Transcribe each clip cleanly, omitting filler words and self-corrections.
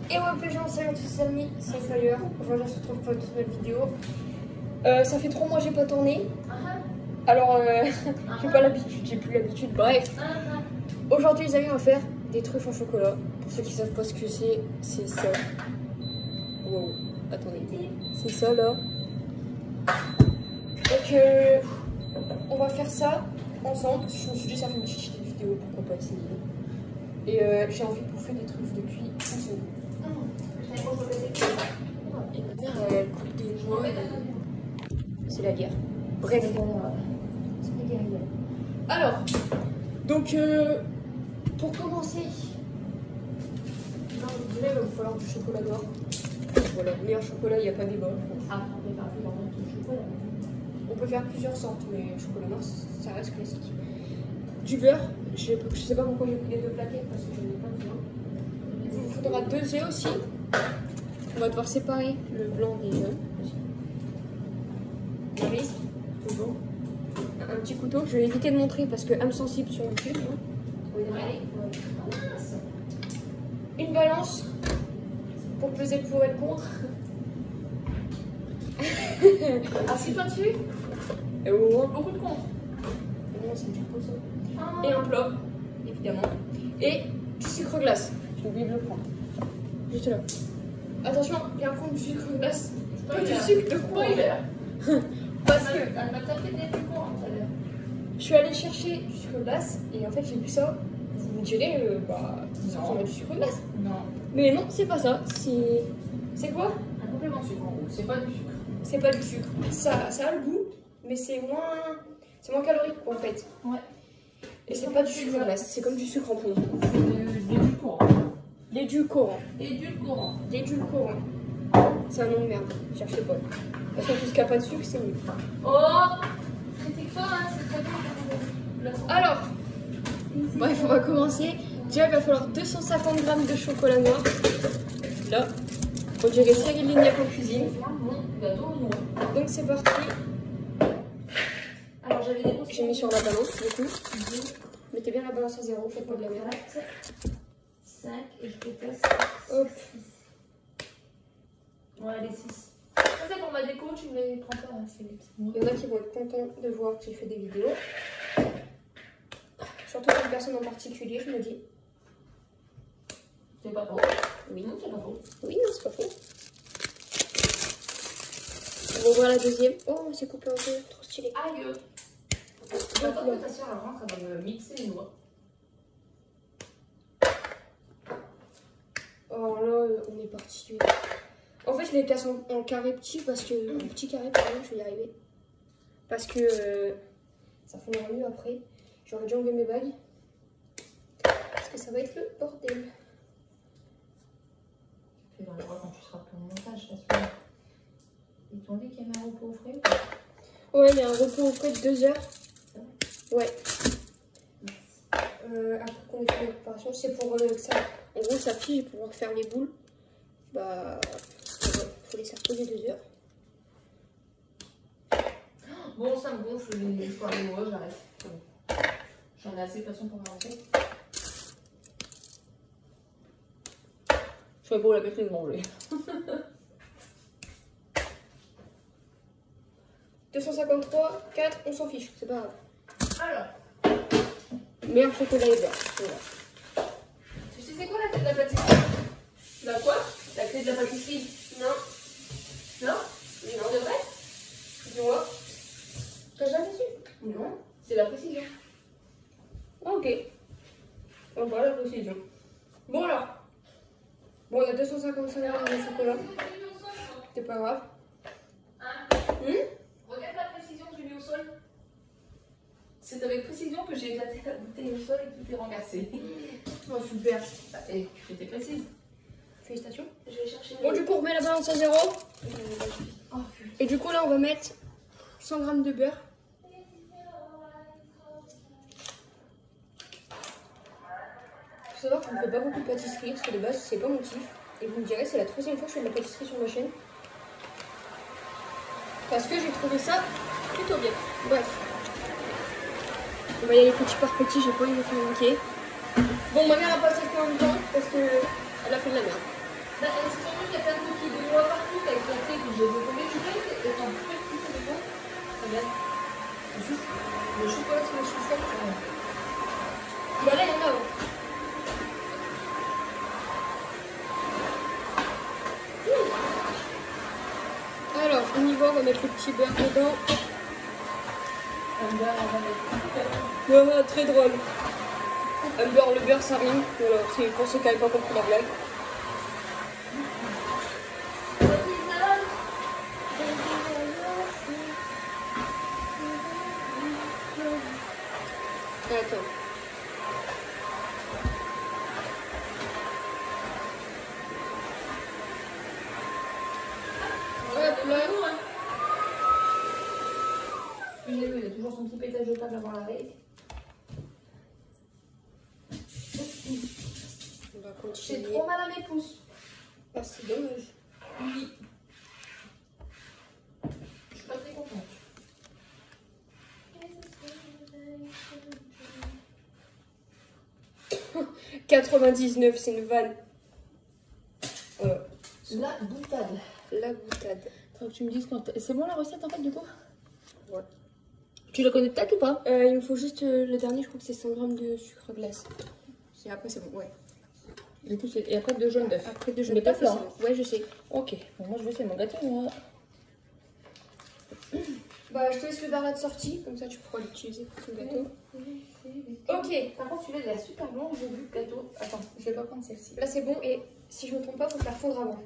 Et ouais, les gens, salut à tous les amis, c'est Fire. Aujourd'hui, on se retrouve pour une nouvelle vidéo. Ça fait 3 mois que j'ai pas tourné. Alors, j'ai pas l'habitude, j'ai plus l'habitude. Bref, aujourd'hui, les amis, on va faire des truffes en chocolat. Pour ceux qui savent pas ce que c'est ça. Wow, attendez, c'est ça là. Donc, on va faire ça ensemble. Je me suis dit, ça fait une petite vidéo, pourquoi pas essayer. Et j'ai envie de bouffer des truffes depuis une semaine. Et ma mère, elle coupe des noix. C'est la guerre. Bref. C'est la guerre. Alors, donc, pour commencer, déjà, il va vous falloir du chocolat noir. Voilà, le meilleur chocolat, il n'y a pas débat. On peut faire plusieurs sortes, mais le chocolat noir, ça reste classique. Du beurre, je sais pas pourquoi j'ai pris les 2 plaquettes parce que je n'en ai pas besoin. Il vous faudra 2 œufs aussi. On va devoir séparer le blanc des œufs. C'est bon. Un petit couteau, je vais éviter de montrer parce que âme sensible sur YouTube. Une balance pour peser le pour et le contre. Assieds-toi dessus. Et au moins beaucoup de contre. Et un plat, évidemment. Et du sucre glace. J'ai oublié de le prendre. Juste là. Attention, bien prendre du sucre glace. Pas du sucre de quoi. Parce que elle m'a tapé des courants. Je suis allée chercher du sucre glace et en fait j'ai vu ça. Vous me direz, on a du sucre glace. Non. Mais non, c'est pas ça. C'est quoi? Un complément de sucre en gros. C'est pas du sucre. C'est pas du sucre. Ça a le goût, mais c'est moins calorique quoi, en fait. Ouais. Et c'est pas du sucre glace, c'est comme du sucre en poudre. C'est de l'édulcorant. L'édulcorant. Édulcorant. L'édulcorant. C'est un nom de merde, cherchez pas. De toute façon, tout ce qui n'a pas de sucre, c'est nul. Oh, critique pas, hein, c'est très bien. Alors, bref, on va commencer. Déjà, il va falloir 250 g de chocolat noir. Là, on dirait Cyril Lignac en cuisine. Donc, c'est parti. Alors, j'avais des J'ai mis sur la balance, du coup. Mettez bien la balance à 0, faites pas de la merde. 5 et je dépasse. Hop. Ouais, les 6. Ça, c'est pour ma déco, tu me les prends pas assez vite. Il y en a qui vont être contents de voir que j'ai fait des vidéos. Surtout une personne en particulier, je me dis. C'est pas faux. Oui. Non, c'est pas faux. Oui, non, c'est pas faux. On va ouvrir la deuxième. Oh, c'est coupé en deux, trop stylé. Aïe. J'attends que ta soeur elle rentre, elle va me mixer les noix. Oh là, on est parti. En fait, je les casse en carré petit parce que. En petit carré, pardon, je vais y arriver. Parce que ça fondra mieux après. J'aurais dû enlever mes bagues. Parce que ça va être le bordel. Tu vas le voir quand tu seras pour le montage, parce que. Ils t'ont dit qu'il y avait un repos au frais? Ouais, il y a un repos au frais de 2 heures. Ouais. Après qu'on ait fait la préparation, c'est pour que ça. En gros, ça fige pour pouvoir faire les boules. Bah. Ouais, faut laisser reposer 2 heures. Bon, ça me gonfle les histoires de noix, j'arrête. J'en ai assez de façon pour avancer. Je serais beau la mettre et de manger. 253, 4, on s'en fiche, c'est pas grave. Alors, Meilleur chocolat et beurre. Voilà. tu sais c'est quoi la clé de la pâtisserie? La quoi? La clé de la pâtisserie? Non. Non? Non, de vrai? Dis-moi. T'as jamais su? Non. C'est la précision. Ah, ok. On voit la précision. Bon alors. Bon, on a 255 g de chocolat. C'est pas grave. Regarde la précision que j'ai mis au sol. C'est avec précision que j'ai éclaté la bouteille au sol et tout est renversé. Oh, super. Et j'étais précise. Félicitations. Je vais chercher. Bon, du coup, on remet la balance à 0. Oh, Et du coup, là, on va mettre 100 g de beurre. Il faut savoir qu'on ne fait pas beaucoup de pâtisserie parce que de base, c'est pas mon kiff. Et vous me direz, c'est la 3e fois que je fais de la pâtisserie sur ma chaîne. Parce que j'ai trouvé ça plutôt bien. Bref. On va y aller petit par petit, j'ai pas envie de faire manquer. Bon, ma mère a pas fait en même temps parce que elle a fait de la j'ai fait combien de chocolat? Attends, tu peux expliquer de quoi? Regarde. Juste le chocolat sur les chaussettes, ça va. Bah là, il y en a. Hein. Alors, on y va, on va mettre le petit beurre dedans. Un beurre, on va mettre. Ouais, très drôle. Un beurre, le beurre, ça rime. Voilà, c'est pour ceux qui n'avaient pas compris la blague. Attends. Hop là. Il a toujours son petit pétage de table avant l'arrêt. On va J'ai continuer. trop mal à mes pouces. Ah, c'est dommage. Oui. Je suis pas très contente. 99, c'est une vanne. La boutade. La boutade. Faut que tu me dises quand. C'est bon la recette en fait du coup? Ouais. Tu la connais peut-être ou pas? Il me faut juste le dernier, je crois que c'est 100 g de sucre glace. Et après, c'est bon, ouais. Du coup, et après 2 jaunes d'œufs. Après, deux Mais jaunes pas d'œufs, là. c'est bon. Ouais, je sais. Ok. Bon, moi je vais essayer mon gâteau moi. Bah, je te laisse le verre là de sortie, comme ça tu pourras l'utiliser pour ton gâteau. Ok, Par contre, celui-là il a l'air super blanc. J'ai vu le gâteau. Attends, je vais pas prendre celle-ci. là c'est bon, et si je me trompe pas, faut faire fondre avant.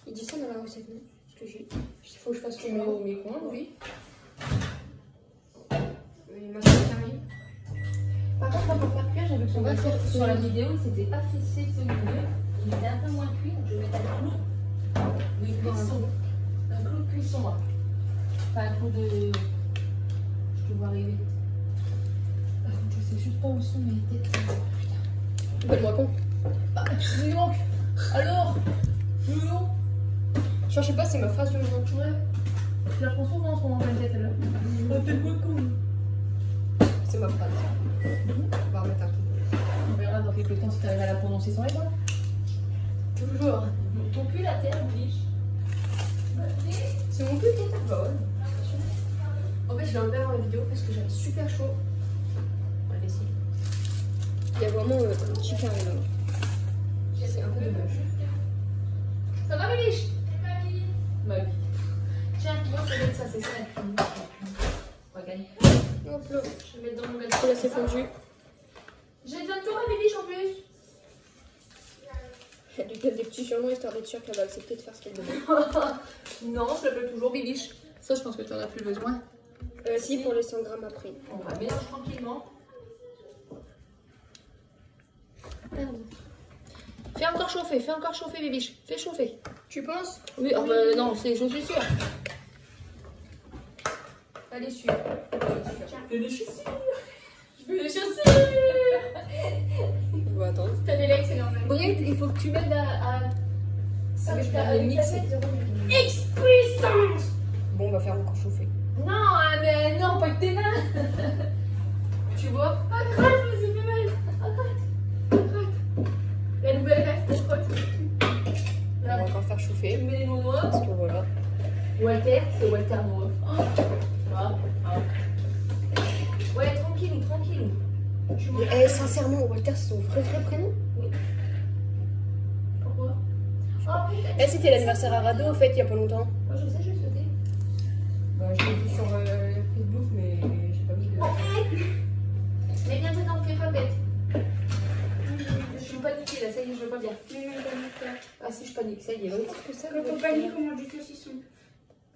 Il dit ça dans la recette, non? Parce que j'ai. Il faut que je fasse Tu fondre mets au avant. micro-ondes, oui. Les machines qui arrivent. Par contre, moi, pour faire cuire, j'avais vu que On va son faire gâteau sur la vidéo, il s'était pas fessé ce milieu. Il était un peu moins cuit, donc je vais mettre un clou de cuisson. Un clou de cuisson, moi. Enfin, un clou de. Je te vois arriver. Par contre, je sais juste pas où sont mes têtes. Putain. Donne-moi con. Ah, dis donc. Alors non. Je sais pas, c'est ma phrase du moment. Ouais. Je la prends souvent en ce moment, ma tête, là. Oh, t'es pas cool. C'est ma phrase. On va remettre un peu. On verra dans quelques temps si t'arrives à la prononcer sans les doigts. Toujours. Ton cul, à terre, biche. C'est mon cul qui est bah ouais. En fait, je l'ai enlevé dans la vidéo parce que j'avais super chaud. On va laisser. Il y a vraiment un petit carré là. C'est un peu dommage. Ça va, Biliche? Ma vie. Tiens, moi, je vais mettre ça, c'est ça. On va gagner. Hop là. Je vais mettre dans mon gâteau. Là, c'est fondu. J'ai besoin de toi, ma Biliche, en plus. Elle lui donne des petits surnoms histoire d'être sûre qu'elle va accepter de faire ce qu'elle demande. Non, je l'appelle toujours Biliche. Ça, je pense que tu en as plus besoin. Si, pour les 100 grammes après. On va mélanger tranquillement. Pardon. Fais encore chauffer, Bibiche. Fais chauffer. Tu penses? Oui, oh, bah, non, je suis sûre. Allez, suis. Fais les chaussures. Je fais les chaussures. On va attendre. T'as des legs, c'est normal. Brigitte, il faut que tu m'aides à à mixer. X-puissance. Bon, on va faire encore chauffer. Non, mais non, pas que tes mains. Tu vois? Arrête, mais ça fait mal. Arrête. La nouvelle rêve, pour pote. On va encore faire Tu chauffer. mets les mots noirs. Parce que voilà. Walter, c'est Walter Noir. Ouais, tranquillou. Tu m'en- Eh, sincèrement, Walter, c'est son vrai prénom? Oui. Pourquoi? Oh putain. Eh, c'était l'anniversaire à Rado, au fait, il y a pas longtemps. Moi, je sais, je vais sauter. Bah, je l'ai vu sur Facebook, mais j'ai pas mis de. Mais bientôt, n'en fais pas bête. Je suis paniquée là, ça y est, je veux pas bien. Ah si, je panique, ça y est. Qu'est-ce que ça Quand on panique, on mange du saucisson.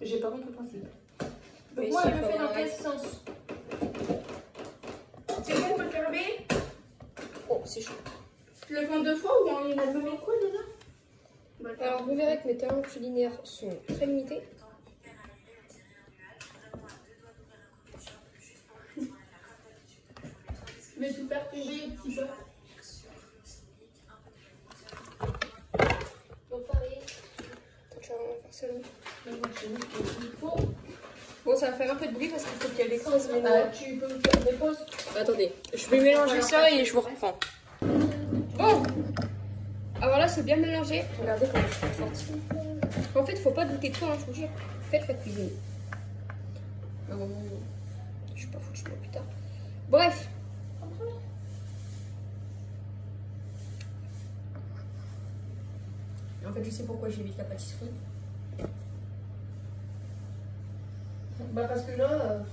J'ai pas compris le principe. Mais Donc moi, si, je le faut fais dans avoir quel raison. sens? C'est bon, on peut le faire B. Oh, c'est chaud. Je le fais en 2 fois ou en une Elle me met quoi dedans? On va le faire. Alors, vous verrez que mes talents culinaires sont très limités. Je vais tout faire tomber un petit peu. Donc pareil. Attends, tu vas vraiment faire ça là. Donc, moi, je dis qu'il faut. Bon, ça va faire un peu de bruit parce qu'il faut qu'elle écrase les Ah, noix. tu peux me faire des pauses? Attendez, je vais mélanger ça et je vous reprends. Bon, alors là, c'est bien mélangé. Regardez comment c'est sorti. En fait, faut pas douter de toi, hein, je vous jure. Faites la cuisine. Mais bon, je suis pas foutu moi plus tard. Bref. En fait, je sais pourquoi j'évite la pâtisserie. Bah parce que là...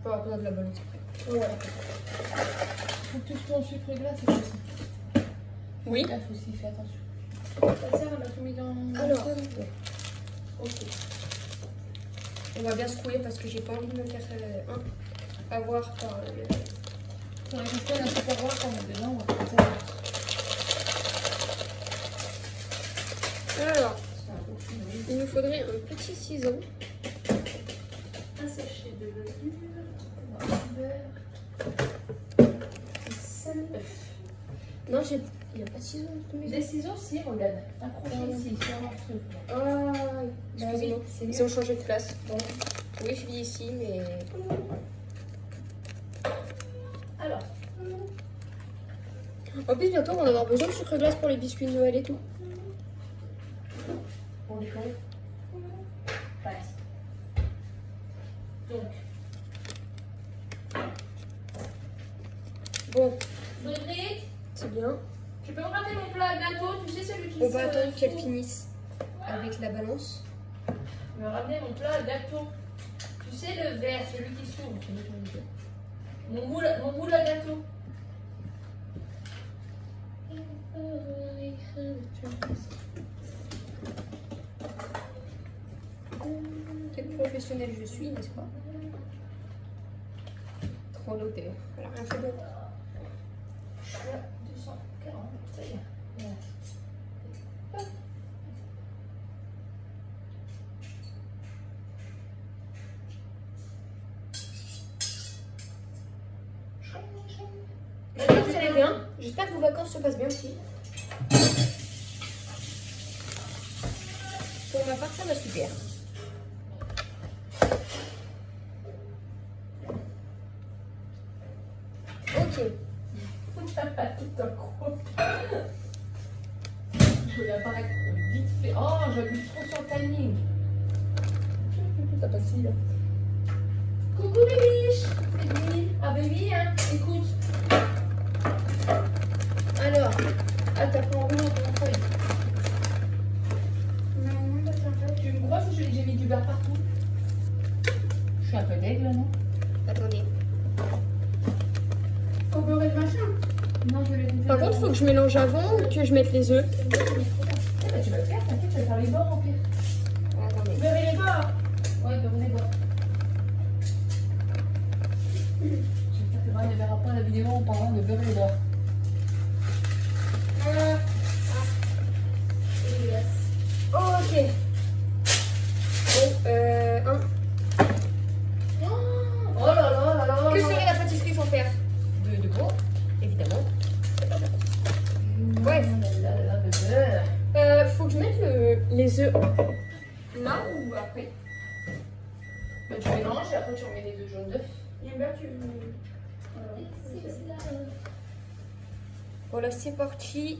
Faut avoir besoin de la balance après. Ouais. Faut que tu touches ton sucre glace, c'est possible. Oui. Là, faut aussi faire attention. Ta sœur, elle a tout mis dans... Alors, ok. On va bien secouer parce que j'ai pas envie de me faire avoir par le... Faudrait qu'on prenne un super roi qu'on met dedans. On va faire ça. Alors, il nous faudrait un petit ciseau. Un sachet de levure, un beurre, du sel. Non, il n'y a pas de ciseaux dans cette maison. Des ciseaux, si, regarde. Un crochet ici, sur un truc. Ah, excusez-moi. Bah oui, Ils ont changé de place. Bon. Oui, je vis ici, mais... Alors, En plus, bientôt, on va avoir besoin de sucre glace pour les biscuits de Noël et tout. pour les coller. Voilà. Donc, Bon, Frédéric, c'est bien. tu peux me ramener mon plat à gâteau, tu sais celui qui On va se- attendre qu'elle finisse avec la balance. Tu me ramener mon plat à gâteau. Tu sais le verre, celui qui s'ouvre. Mon moule à gâteau. Quel professionnel je suis, n'est-ce pas? Trop noté. Voilà, un peu d'autre. Je suis à 240, ça y est. Voilà. J'espère que vous allez bien. J'espère que vos vacances se passent bien aussi. Pour ma part, ça va super. Ok. Tout un gros. Je vais apparaître vite fait. Oh, j'abuse trop sur le timing. T'as pas si là. Coucou Bibiche. Baby. Ah baby, hein. Écoute. Alors, ah t'as pas envie dans ton feuille. Non, pas sympa. Tu me crois que j'ai mis du beurre partout? Je suis un peu deg là, non? Attendez. Faut beurrer le machin. Non, je vais le Par contre, faut que je mélange avant ou que je mette les œufs. Tu vas le faire, t'inquiète, tu vas faire les bords en pire. Attendez. Beurrer les bords. Ouais, beurre les bords. J'espère que Brian ne verra pas la vidéo en parlant de beurrer les bords. Ok. Bon, un. Oh là là là là. Que serait la pâtisserie sans faire de gros, évidemment. Bref. Là, le beurre. Faut que je mette les œufs là ou après? Bah, tu mélanges et après tu remets les deux jaunes d'œufs. Il y a un beurre, tu... Voilà, c'est parti.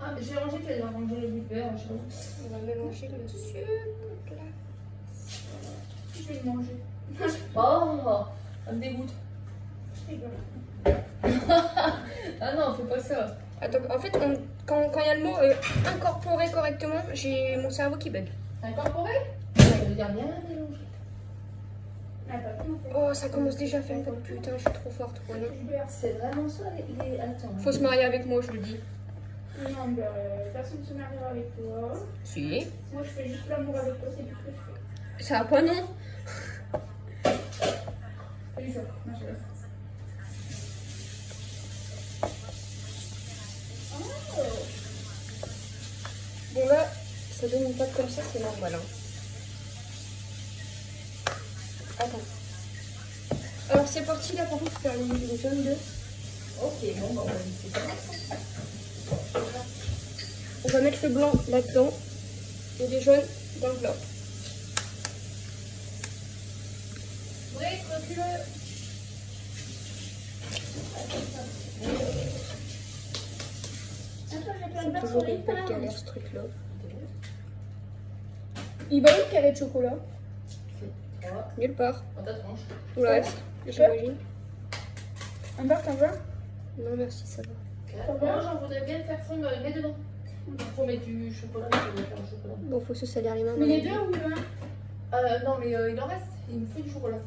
Ah, j'ai rangé, tu vas ranger les beurre. On va mélanger le sucre glace. Je vais le manger. Oh, ça me dégoûte. Je rigole. Ah non, fais pas ça. Attends, en fait, quand il y a le mot incorporer correctement, j'ai mon cerveau qui bug. Incorporé? Ça veut dire bien mélanger. Ah, pas tout. Oh, ça commence déjà à faire un peu. Putain, je suis trop forte. Ouais, non. Du beurre. C'est vraiment ça les... Attends. Faut se marier avec moi, je le dis. Non, beurre. Personne ne se mariera avec toi. Si. Moi, je fais juste l'amour avec toi, c'est tout ce que je fais. Ça va pas, non? Salut, ça. Non, je laisse. Bon, là, ça donne une pâte comme ça, c'est normal. Hein. Attends. Alors, c'est parti, là, par contre, faire les jaunes d'œufs. Ok, bon, bah, on va laisser ça. On va mettre le blanc là-dedans et les jaunes dans le blanc. Oui, recule. Attends, j'ai plein C'est toujours une belle galère ce truc-là. Il va où le carré de chocolat? Nulle part. Dans ta tranche. Tout le reste, j'imagine. Amber, t'en veux? Non, merci, ça va. Moi, j'en voudrais bien faire fondre, mets dedans. Pour mettre du chocolat, je vais faire un chocolat. Bon, faut se salir les mains. Mais les deux ou le un? Non, mais il en reste. Il me faut du chocolat.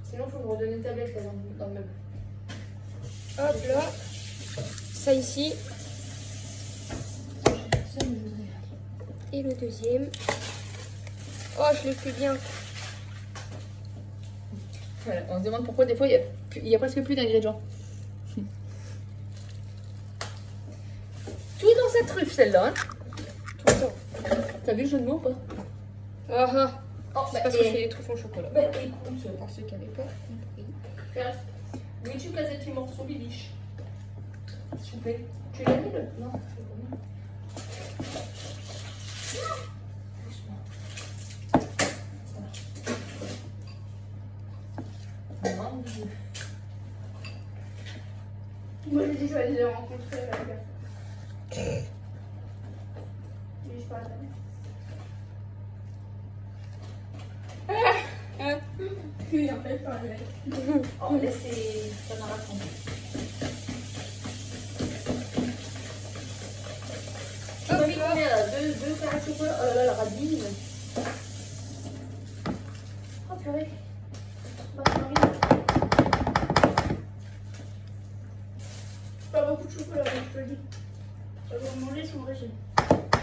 Sinon, il faut me redonner une tablette là, dans le meuble. Hop là. Ça ici. Et le deuxième. Oh, je le fais bien. Voilà, on se demande pourquoi des fois il y a presque plus d'ingrédients. Tout est dans cette truffe celle-là. Hein. Tout le temps. T'as vu le jeu de mots ou pas? Ah ah. Oh, C'est parce que je fais des truffes au chocolat. Bah écoute, Pour ceux qui n'avaient pas compris. oui, tu casais tes morceaux, bibiche. S'il vous plaît. Tu l'as mis le? Non, c'est pas mis. Doucement. Voilà. Mon Dieu. Moi, j'ai dit, je vais aller les rencontrer avec la personne. Mais je parle jamais. Oui, en fait, parler. Oh, laissez. Ça m'a raconté. Tu m'as mis combien là? Deux carrés de chocolat? Oh là là, la radine. Oh purée. Bah, Pas beaucoup de chocolat, donc je te le dis. Ça va manger son régime.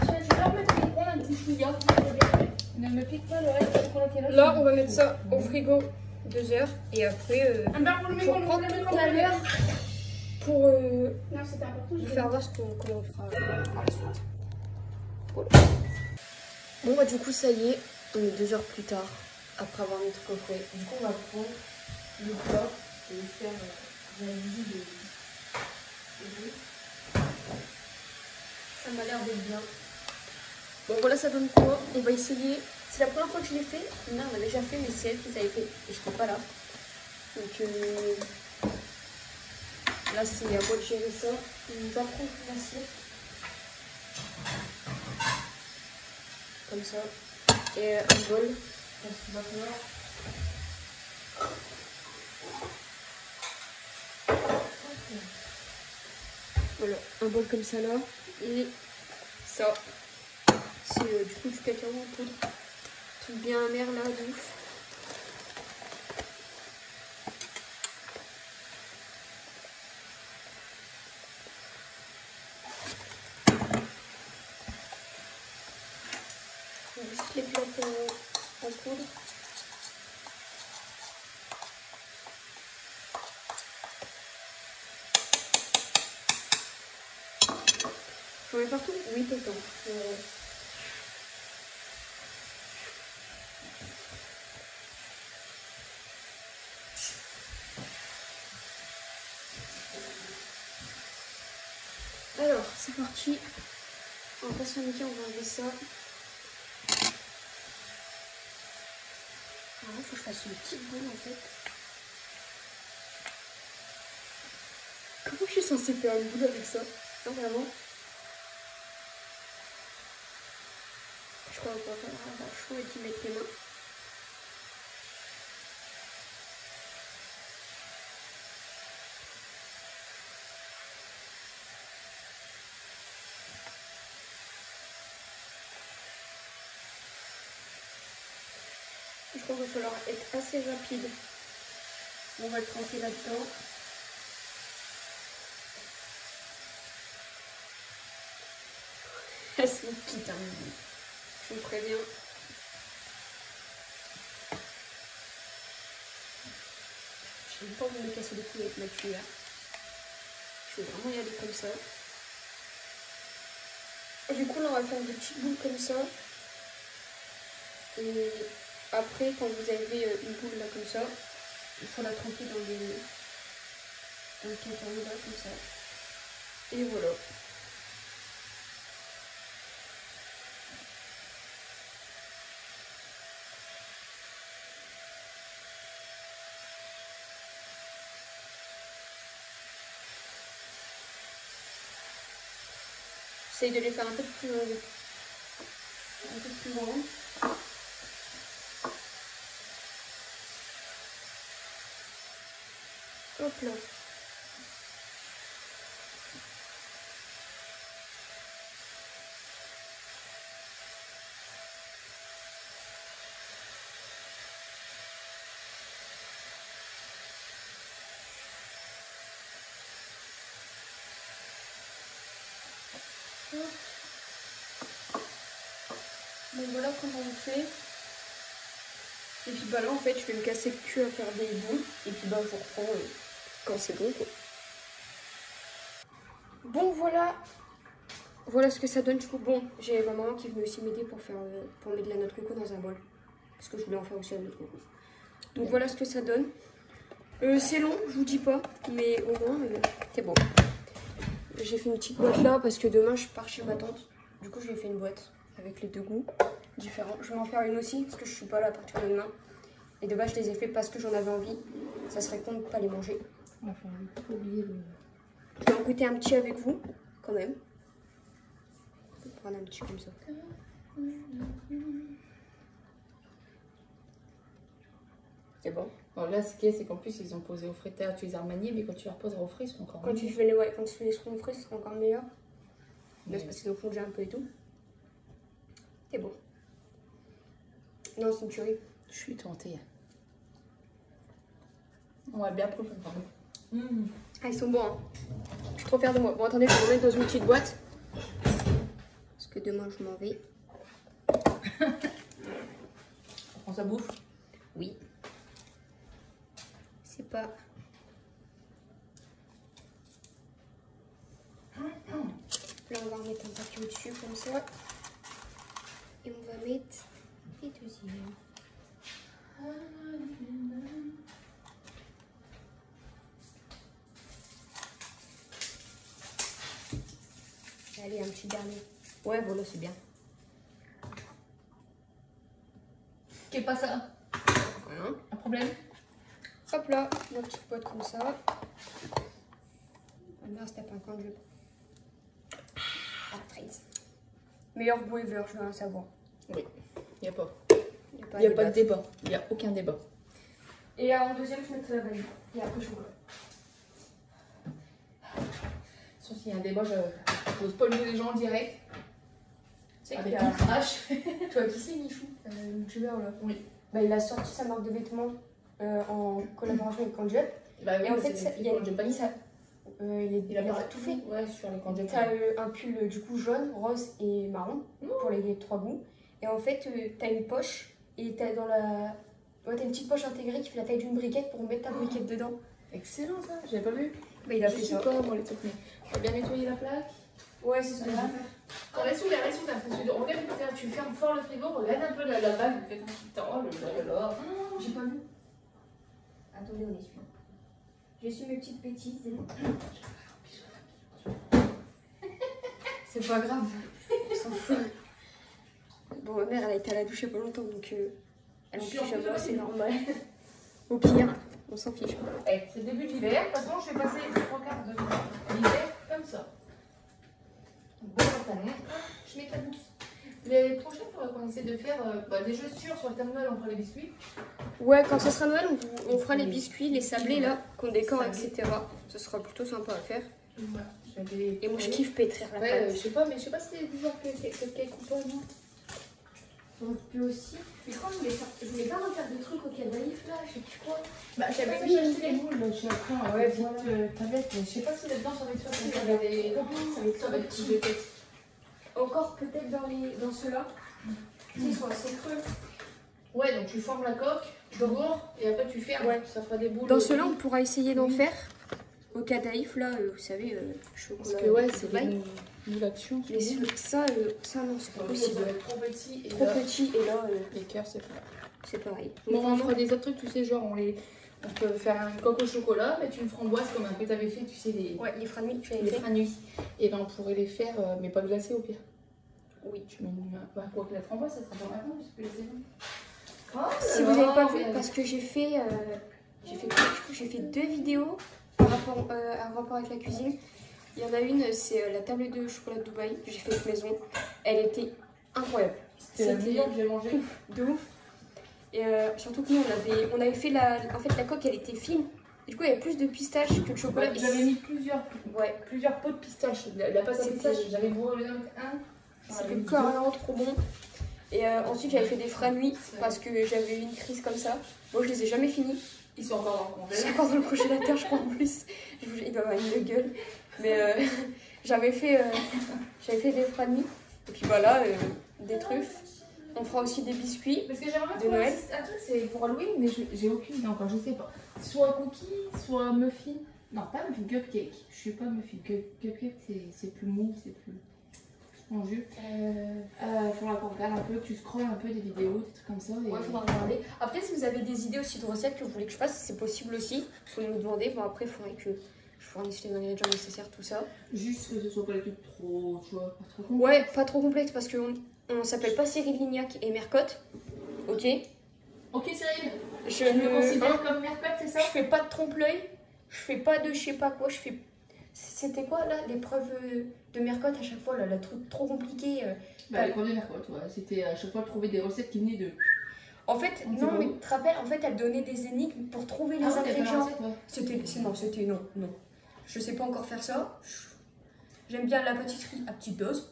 tiens, tu peux remettre les points un petit chouïa. Ne me pique pas le reste du chocolat qui est là. Là, on va mettre ça au frigo 2 heures. Et après, Amber, pour le je mettre reprends dans le tout à l'heure pour Non, c'est important. vous faire voir comment on fera par la suite. Voilà. Bon, bah, du coup, ça y est. On est 2 heures plus tard. Après avoir mis tout au frais. Du coup, on va prendre le plat et le faire réaliser des Ça m'a l'air d'être bien. Bon, voilà, ça donne quoi? On va essayer. C'est la première fois que je l'ai fait. Non, on a déjà fait, mais c'est elle qui l'avait fait. Et je n'étais pas là. Donc, là, c'est à moi de gérer ça. On va prendre une assiette. Comme ça. Et un bol. Parce qu'il va falloir. Voilà, un bol comme ça là. Et ça. C'est du coup du cacao en poudre. Tout bien amer là, de ouf. On va juste les plaques en poudre. J'en mets partout? Oui, tout le temps. Alors, c'est parti. On va pas se paniquer, on va enlever ça. Alors là, il faut que je fasse une petite boule en fait. Comment je suis censée faire une boule avec ça? Non, vraiment. Je crois qu'on va avoir chaud et d'y mettre les mains. Je crois qu'il va falloir être assez rapide. On va le tremper là-dedans. C'est une petite, hein. Je vous préviens. Je n'ai pas envie de me casser les couilles avec ma cuillère. Je vais vraiment y aller comme ça. Du coup, là, on va faire des petites boules comme ça. Et après, quand vous avez une boule là comme ça, il faut la tremper dans le cacao là comme ça. Et voilà. J'essaye de les faire un peu plus longues. Un peu plus longues. Hop là. Bon voilà comment on fait. Et puis bah là en fait je vais me casser le cul à faire des boules. Et puis bah je vous reprends quand c'est bon quoi. Bon voilà. Voilà ce que ça donne du coup. Bon j'ai ma maman qui est venue aussi m'aider pour faire pour mettre de la noix de coco dans un bol. Parce que je voulais en faire aussi la noix de coco. Donc voilà ce que ça donne. C'est long, je vous dis pas, mais au moins c'est bon. J'ai fait une petite boîte là parce que demain je pars chez ma tante. Du coup je lui ai fait une boîte avec les deux goûts différents. Je vais en faire une aussi parce que je suis pas là à partir de demain. Et de base je les ai fait parce que j'en avais envie. Ça serait con de pas les manger. Enfin, faut pas oublier le... Je vais en goûter un petit avec vous quand même. Je vais prendre un petit comme ça. C'est bon. Alors là, ce qui est, c'est qu'en plus, ils ont posé au frais. Tu les as remaniés, mais quand tu les reposeras au frais, ils seront encore Quand meilleurs. quand ils seront frais, ce sera encore meilleur. Mais c'est parce qu'ils ont fondé un peu et tout. C'est bon. Non, c'est une tuerie. Je suis tentée. On va bien profiter. Ah, ils sont bons, hein. Je suis trop fière de moi. Bon, attendez, je vais les mettre dans une petite boîte. Parce que demain, je m'en vais. On prend sa bouffe. Oui. C'est pas... Là, on va remettre un papier au-dessus, comme ça. Et on va mettre les deuxièmes. Allez, un petit dernier. Ouais, voilà, c'est bien. Qu'est pas ça? Voilà. Un problème? Hop là, ma petite boîte comme ça. Ma mère se tape un coin de jeu. Ah, fraise. Meilleur goût ever, je veux rien savoir. Oui, il n'y a pas. Il Il n'y a pas de débat. Il n'y a aucun débat. Et en deuxième, je mettrai la vanille. Et après, je vois. Sauf s'il y a un débat, je spoiler les gens en direct. C'est Avec qu'il y a... un crash. Tu vois qui c'est, Michou? Le youtubeur là. Oui. Bah, il a sorti sa marque de vêtements en collaboration avec Kanjet. Bah oui, Et en fait, il y a j'ai pas dit ça. il a tout fait. Ouais, sur les congés. T'as un pull du coup jaune, rose et marron pour les trois goûts. Et en fait, t'as une poche et t'as dans la... Ouais, t'as une petite poche intégrée qui fait la taille d'une briquette pour mettre ta briquette dedans. Excellent ça, j'avais pas vu. Bah, il a Je fait sais ça. pas moi les trucs, mais on va bien nettoyer la plaque. Ouais, c'est ce que je vais faire. Laisse ouvert. Regarde, tu fermes fort le frigo, regarde un peu la bague, faites un petit temps. Oh là là. J'ai pas vu. Attendez, on est sûr. J'ai su mes petites bêtises. C'est pas grave. On s'en fout. Bon, ma mère, elle a été à la douche il y a pas longtemps, donc elle en pyjama, c'est normal. Au pire, on s'en fiche. Eh, c'est le début de l'hiver. De toute façon, je vais passer les 3 quarts de l'hiver comme ça. Bon, pantalon. Je mets ta douce. Les prochaines, il faudra qu'on essaie de faire des jeux sûrs sur le thème de Noël, on fera les biscuits. Ouais, quand ça sera Noël, on fera les biscuits, les sablés là, qu'on décore, etc. Ce sera plutôt sympa à faire. Ouais, et moi, je kiffe pétrir la ouais, pâte. je sais pas si c'est du genre que cake ou pas, non. On peut aussi. Mais quand je voulais pas refaire des trucs au cadaïf là, je sais plus quoi. Bah, j'avais pas acheté les boules, je suis en train, ouais, vite, tablette, mais je sais pas si là-dedans ça va être sûr, ça va être petit de tête. Encore peut-être dans ceux-là. Tu sais, ils sont assez creux. Ouais, donc tu formes la coque, tu bourres, et après tu fermes, Ouais. ça fera des boules. Dans ceux-là, on pourra essayer d'en faire. Au cadaïf là, vous savez, chocolat. Parce que ouais, c'est bail. une action. Mais ça non, c'est pas possible. Ça va être trop petit. Et Trop là, petit et là, les cœurs, c'est pas. c'est pareil. Bon, on fera des autres trucs, tu sais, genre on peut faire une coque au chocolat, mettre une framboise comme un peu t'avais fait, tu sais, Ouais, les franuits, tu les avais fait. franuits. Et ben on pourrait les faire, mais pas glacés au pire. Oui. Tu mets quoi que la framboise, ça sera pas maintenant, puisque les bon. Si vous n'avez pas vu, parce que j'ai fait 2 vidéos en rapport avec la cuisine. Il y en a une, c'est la tablette de chocolat de Dubaï que j'ai faite maison. Elle était incroyable. C'était la meilleure que j'ai mangée. De ouf. Et surtout que nous, on avait fait en fait, la coque, elle était fine. Et du coup, il y avait plus de pistaches que de chocolat. Ouais, j'avais mis plusieurs pots de pistaches. La pâte à pistache, j'avais voulu en mettre un. C'était carrément trop bon. Et ensuite, j'avais fait des franouilles parce que j'avais eu une crise comme ça. Moi, je les ai jamais finis. Ils sont encore dans le Ils sont congélateur. encore dans le congélateur, je crois en plus. Il doit avoir une gueule. Mais j'avais fait des franouilles. Et puis voilà, des truffes. On fera aussi des biscuits. Parce que j'aimerais bien De trouver Noël. un truc, c'est pour Halloween, mais j'ai aucune idée encore, je sais pas. Soit cookie, soit muffin. Non, pas muffin, cupcake. Je suis pas muffin. Cupcake, c'est plus mou, c'est plus spongieux. Faudra qu'on regarde un peu, que tu scrolles un peu des vidéos, des trucs comme ça. Et... Ouais, faudra regarder. Après, si vous avez des idées aussi de recettes que vous voulez que je fasse, c'est possible aussi. Vous pouvez me demander. Bon, après, il faudrait que je fournisse les ingrédients nécessaires, tout ça. Juste que ce soit pas des trucs trop, tu vois, pas trop con. Ouais, pas trop complexe parce qu'on s'appelle pas Cyril Lignac et Mercotte. Ok. Ok Cyril, Je tu me ne considères comme mercotte, c'est ça? je fais pas de trompe-l'œil. Je fais pas de je sais pas quoi. Je fais. C'était quoi là l'épreuve de Mercotte à chaque fois là, le truc trop compliqué. Bah, les premiers mercotte, ouais. C'était à chaque fois de trouver des recettes qui venaient de. En fait, non, mais tu te rappelles, en fait, elle donnait des énigmes pour trouver les Ah, ouais, t'as pas la ingrédients. recette, ouais. C'était non. Je sais pas encore faire ça. J'aime bien la pâtisserie à petite dose.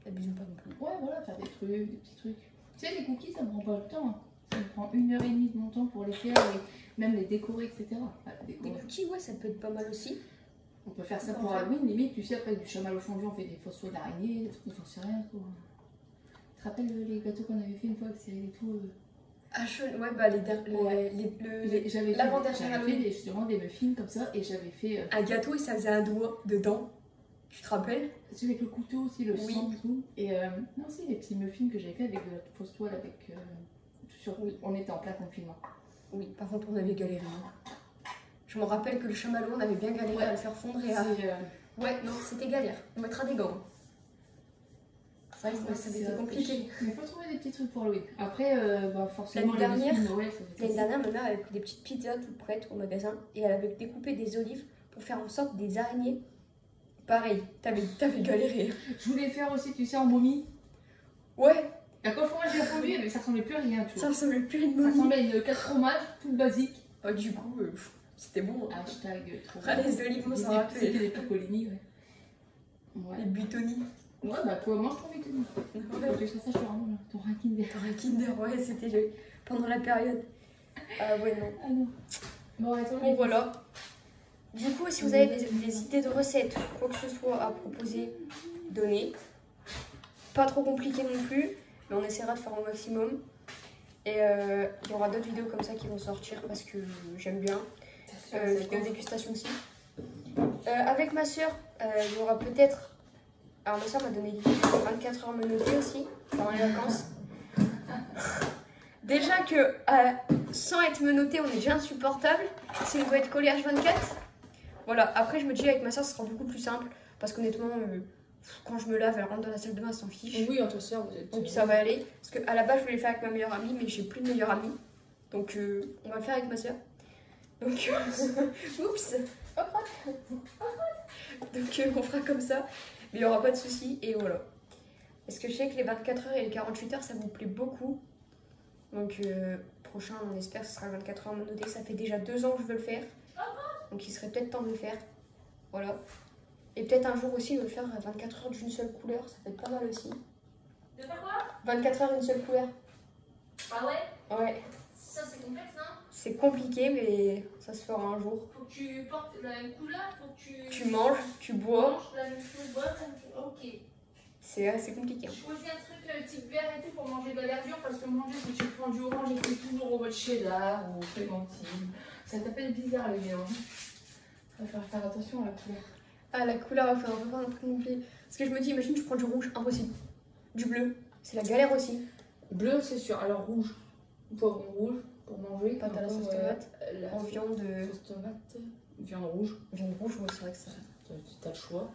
Abusons pas non plus. Ouais, voilà, faire des petits trucs. Tu sais, les cookies, ça me prend pas le temps. Hein. Ça me prend 1h30 de mon temps pour les faire et même les décorer, etc. Enfin, Des décorer. cookies, ouais, ça peut être pas mal aussi. On peut faire ça pour Halloween, limite, tu sais, après du chamallow fondu, on fait des fausses soies d'araignée, des trucs, j'en sais rien. Quoi. Tu te rappelles les gâteaux qu'on avait fait une fois avec Cyril et tout Ah, ouais, bah J'avais l'avant-dernier fait Halloween. justement des muffins comme ça et j'avais fait. Un gâteau et ça faisait un doigt dedans. Tu te rappelles? Celui avec le couteau aussi, le Oui. sang et tout. Et non, aussi les petits muffins que j'avais fait avec de la fausse toile, avec. Oui. On était en plein confinement. Oui, par contre, on avait galéré. Hein. Je me rappelle que le chamallow, on avait bien galéré à le faire fondre et à. Ouais, non, c'était galère. On mettra des gants. C'est vrai que ça avait été compliqué. Mais il faut trouver des petits trucs pour Halloween. Après, forcément, L'année dernière, L'année ma mère avait pris des petites pizzas toutes prêtes au magasin et elle avait découpé des olives pour faire en sorte des araignées. Pareil, t'avais galéré. Je voulais faire aussi, tu sais, en momie. Ouais, La quand j'ai fondu, mais ça ressemblait plus à rien, tu ça vois. ressemblait plus à une Ça momie. ressemblait à une 4 fromages, toute basique. Du coup, c'était bon. Hein. Hashtag trop Ah, les olives, moi, ça m'a C'était rappelé. des picolini, ouais. Les buitoni. Ouais, bah toi, mange ton bitoni. Quand tu seras ça, je te ramène ton rein Kinder. Un Kinder, ouais, c'était pendant la période. Ah ouais, non. Ah non. Bon, attends, Bon, voilà. Du coup, si vous avez des idées de recettes, quoi que ce soit à proposer, donnez. Pas trop compliqué non plus, mais on essaiera de faire au maximum. Et il y aura d'autres vidéos comme ça qui vont sortir parce que j'aime bien. Vidéo dégustation aussi. Avec ma soeur, il y aura peut-être. Alors, ma soeur m'a donné 24 heures menottées aussi, pendant les vacances. Déjà que sans être menotté, on est déjà insupportable. Si on doit être collé H24. Voilà, après, je me dis avec ma soeur, ce sera beaucoup plus simple. Parce qu'honnêtement, quand je me lave, elle rentre dans la salle de bain, elle s'en fiche. Oui, entre soeurs, vous êtes. Donc ça va aller. Parce qu'à la base, je voulais le faire avec ma meilleure amie, mais j'ai plus de meilleure amie. Donc on va le faire avec ma soeur. Donc, oups. Donc on fera comme ça. Mais il n'y aura pas de soucis. Et voilà. Parce que je sais que les 24 heures et les 48 heures, ça vous plaît beaucoup. Donc prochain, on espère que ce sera 24 heures monodé. Ça fait déjà 2 ans que je veux le faire. Donc il serait peut-être temps de le faire. Voilà. Et peut-être un jour aussi de le faire à 24 heures d'une seule couleur. Ça peut être pas mal aussi. De faire quoi? 24 heures d'une seule couleur. Ah ouais? Ouais. Ça, c'est complexe, non? C'est compliqué, mais ça se fera un jour. Faut que tu portes la même couleur, faut que Tu manges, tu bois. manges la même chose, bois la même chose. Ok. C'est assez compliqué. Hein. Choisis un truc type vert et tout pour manger de la verdure parce que manger si tu prends du orange et que c'est toujours au mode cheddar ou clémentine, ça t'appelle bizarre le mélange. Il va falloir faire attention à la couleur. Ah, la couleur, il va falloir faire un truc complet. Parce que je me dis, imagine, tu prends du rouge, impossible. Du bleu, c'est la galère aussi. Bleu, c'est sûr. Alors rouge, poivron rouge pour manger. Pâte à la sauce tomate. La En viande, sauce tomate, viande rouge. viande rouge, ouais, c'est vrai que ça. T'as le choix.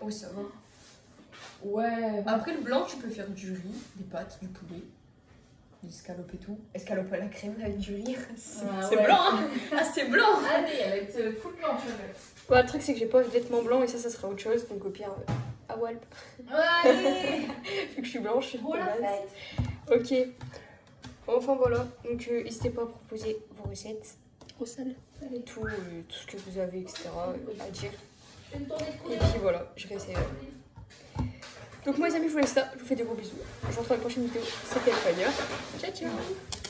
Oh, ça va. Ouais. Après, le blanc, tu peux faire du riz, des pâtes, du poulet. L'escalope et tout. Escalope à la crème avec du rire. Ah, C'est ouais. blanc hein. Ah c'est blanc. Allez, avec full blanche. Bah, le truc c'est que j'ai pas de vêtements blancs et ça sera autre chose. Donc au pire, à Walp. Allez. Vu que je suis blanche, je suis Pour de la base. fête. Ok. Enfin voilà. Donc n'hésitez pas à proposer vos recettes au salles. Allez. Tout ce que vous avez, etc. à dire. Une tournée de Et couleurs. puis voilà, je réessayerai. Donc moi les amis, je vous laisse là. Je vous fais des gros bisous. Je vous retrouve dans la prochaine vidéo. C'était le Fire. Ciao ciao.